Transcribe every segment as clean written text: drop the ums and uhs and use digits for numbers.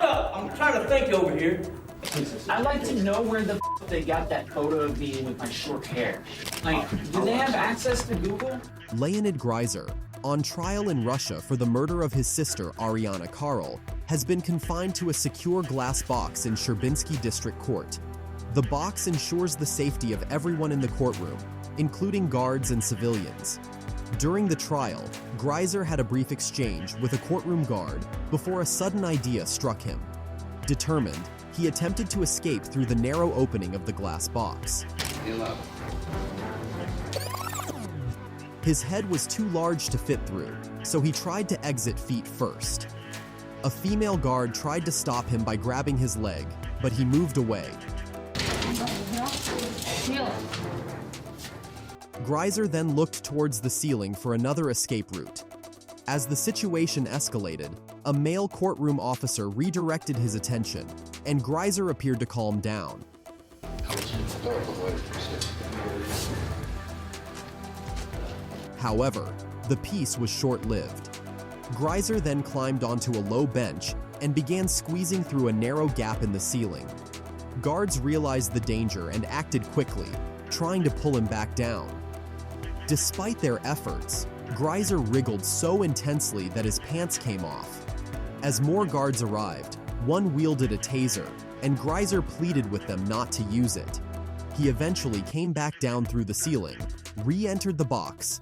I'm trying to think over here. I'd like to know where the they got that photo of me with my short hair. Like, do they have access to Google? Leonid Greiser, on trial in Russia for the murder of his sister Ariana Karl, has been confined to a secure glass box in Sherbinsky District Court. The box ensures the safety of everyone in the courtroom, including guards and civilians. During the trial, Greiser had a brief exchange with a courtroom guard before a sudden idea struck him. Determined, he attempted to escape through the narrow opening of the glass box. His head was too large to fit through, so he tried to exit feet first. A female guard tried to stop him by grabbing his leg, but he moved away. Greiser then looked towards the ceiling for another escape route. As the situation escalated, a male courtroom officer redirected his attention, and Greiser appeared to calm down. However, the peace was short-lived. Greiser then climbed onto a low bench and began squeezing through a narrow gap in the ceiling. Guards realized the danger and acted quickly, trying to pull him back down. Despite their efforts, Greiser wriggled so intensely that his pants came off. As more guards arrived, one wielded a taser, and Greiser pleaded with them not to use it. He eventually came back down through the ceiling, re-entered the box,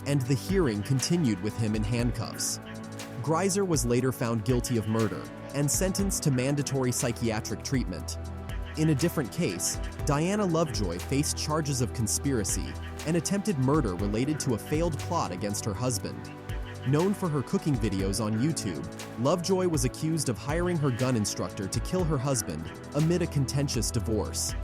and the hearing continued with him in handcuffs. Greiser was later found guilty of murder and sentenced to mandatory psychiatric treatment. In a different case, Diana Lovejoy faced charges of conspiracy and attempted murder related to a failed plot against her husband. Known for her cooking videos on YouTube, Lovejoy was accused of hiring her gun instructor to kill her husband amid a contentious divorce.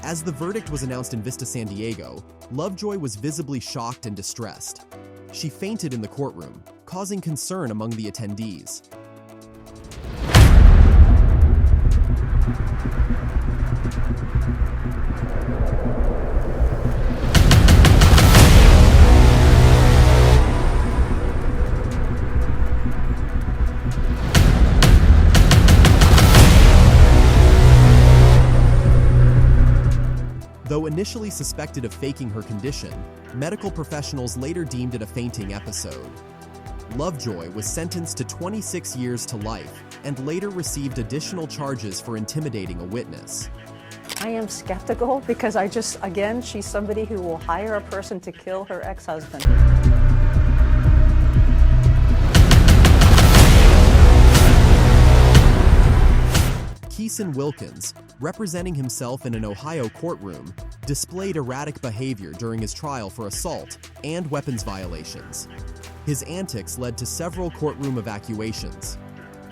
As the verdict was announced in Vista, San Diego, Lovejoy was visibly shocked and distressed. She fainted in the courtroom, causing concern among the attendees. Though initially suspected of faking her condition, medical professionals later deemed it a fainting episode. Lovejoy was sentenced to 26 years to life and later received additional charges for intimidating a witness. I am skeptical because again, she's somebody who will hire a person to kill her ex-husband. Keeson Wilkins, representing himself in an Ohio courtroom, displayed erratic behavior during his trial for assault and weapons violations. His antics led to several courtroom evacuations.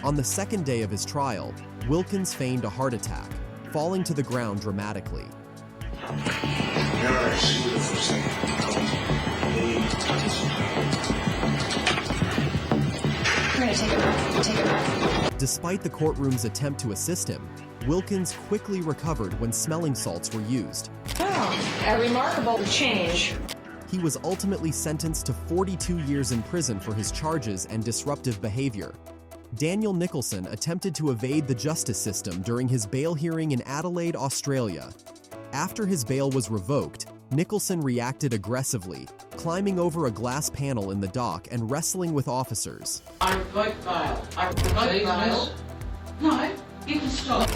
On the second day of his trial, Wilkins feigned a heart attack, falling to the ground dramatically. Despite the courtroom's attempt to assist him, Wilkins quickly recovered when smelling salts were used. Oh, a remarkable change. He was ultimately sentenced to 42 years in prison for his charges and disruptive behavior. Daniel Nicholson attempted to evade the justice system during his bail hearing in Adelaide, Australia. After his bail was revoked, Nicholson reacted aggressively, climbing over a glass panel in the dock and wrestling with officers. I revoke bail. I revoke bail. No, you can stop.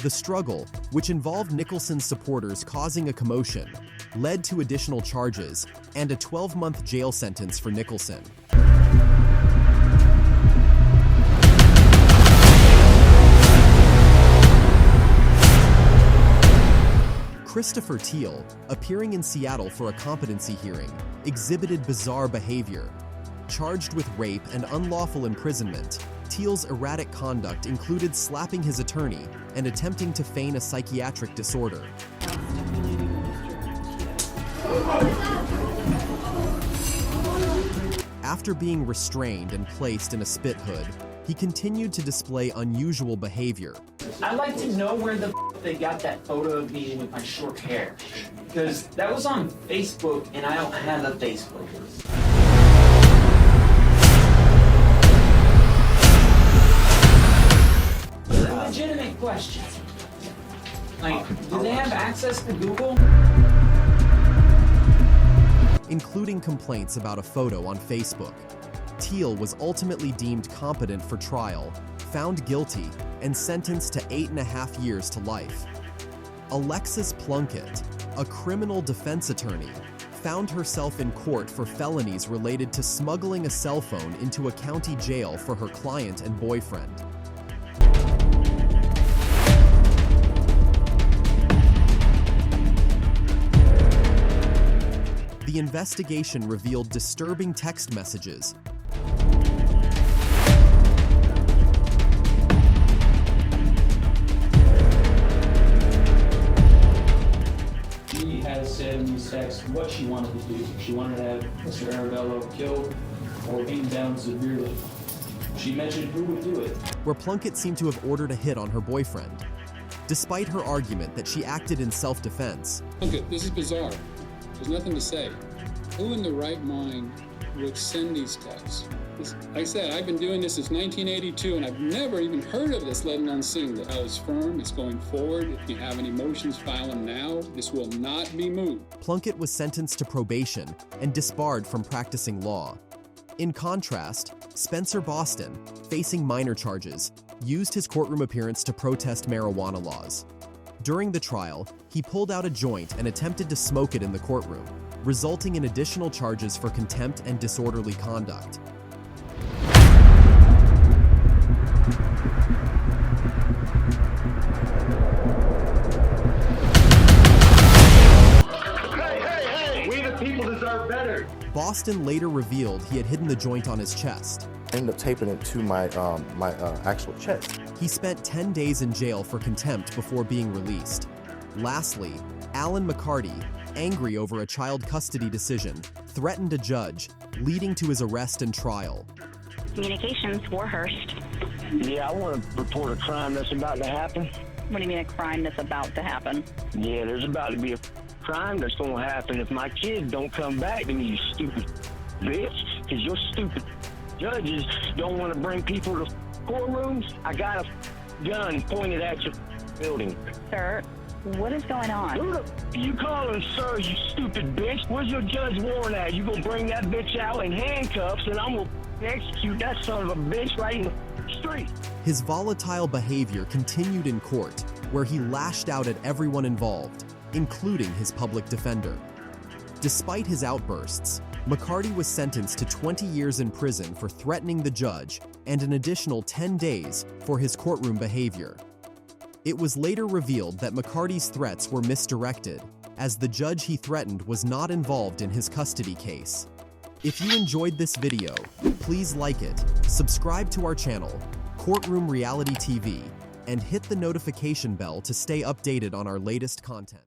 The struggle, which involved Nicholson's supporters causing a commotion, led to additional charges and a 12-month jail sentence for Nicholson. Christopher Teal, appearing in Seattle for a competency hearing, exhibited bizarre behavior. Charged with rape and unlawful imprisonment, Teal's erratic conduct included slapping his attorney and attempting to feign a psychiatric disorder. After being restrained and placed in a spit hood, he continued to display unusual behavior. I'd like to know where the they got that photo of me with my short hair. Because that was on Facebook and I don't have a Facebook. Legitimate question. Like, do they have access to Google? Including complaints about a photo on Facebook. Teal was ultimately deemed competent for trial, found guilty, and sentenced to 8.5 years to life. Alexis Plunkett, a criminal defense attorney, found herself in court for felonies related to smuggling a cell phone into a county jail for her client and boyfriend. The investigation revealed disturbing text messages. She has said in these texts what she wanted to do. She wanted to have Mr. Arabello killed or beaten down severely. She mentioned who would do it. Where Plunkett seemed to have ordered a hit on her boyfriend. Despite her argument that she acted in self-defense. Plunkett, this is bizarre. There's nothing to say. Who in the right mind would send these texts? Like I said, I've been doing this since 1982, and I've never even heard of this, let alone seen it. It's firm, it's going forward. If you have any motions, file them now. This will not be moved. Plunkett was sentenced to probation and disbarred from practicing law. In contrast, Spencer Boston, facing minor charges, used his courtroom appearance to protest marijuana laws. During the trial, he pulled out a joint and attempted to smoke it in the courtroom, resulting in additional charges for contempt and disorderly conduct. Hey, we the people deserve better. Boston later revealed he had hidden the joint on his chest. I ended up taping it to my actual chest. He spent 10 days in jail for contempt before being released. Lastly, Alan McCarty, angry over a child custody decision, threatened a judge, leading to his arrest and trial. Communications, Warhurst. Yeah, I want to report a crime that's about to happen. What do you mean a crime that's about to happen? Yeah, there's about to be a crime that's going to happen if my kids don't come back to me, you stupid bitch. Because your stupid judges don't want to bring people to courtrooms. I got a gun pointed at your building. Sir, what is going on? Who the you calling sir, you stupid bitch? Where's your judge warrant at? You gonna bring that bitch out in handcuffs and I'm gonna execute that son of a bitch right in the street. His volatile behavior continued in court, where he lashed out at everyone involved, including his public defender. Despite his outbursts, McCarty was sentenced to 20 years in prison for threatening the judge and an additional 10 days for his courtroom behavior. It was later revealed that McCarty's threats were misdirected, as the judge he threatened was not involved in his custody case. If you enjoyed this video, please like it, subscribe to our channel, Courtroom Reality TV, and hit the notification bell to stay updated on our latest content.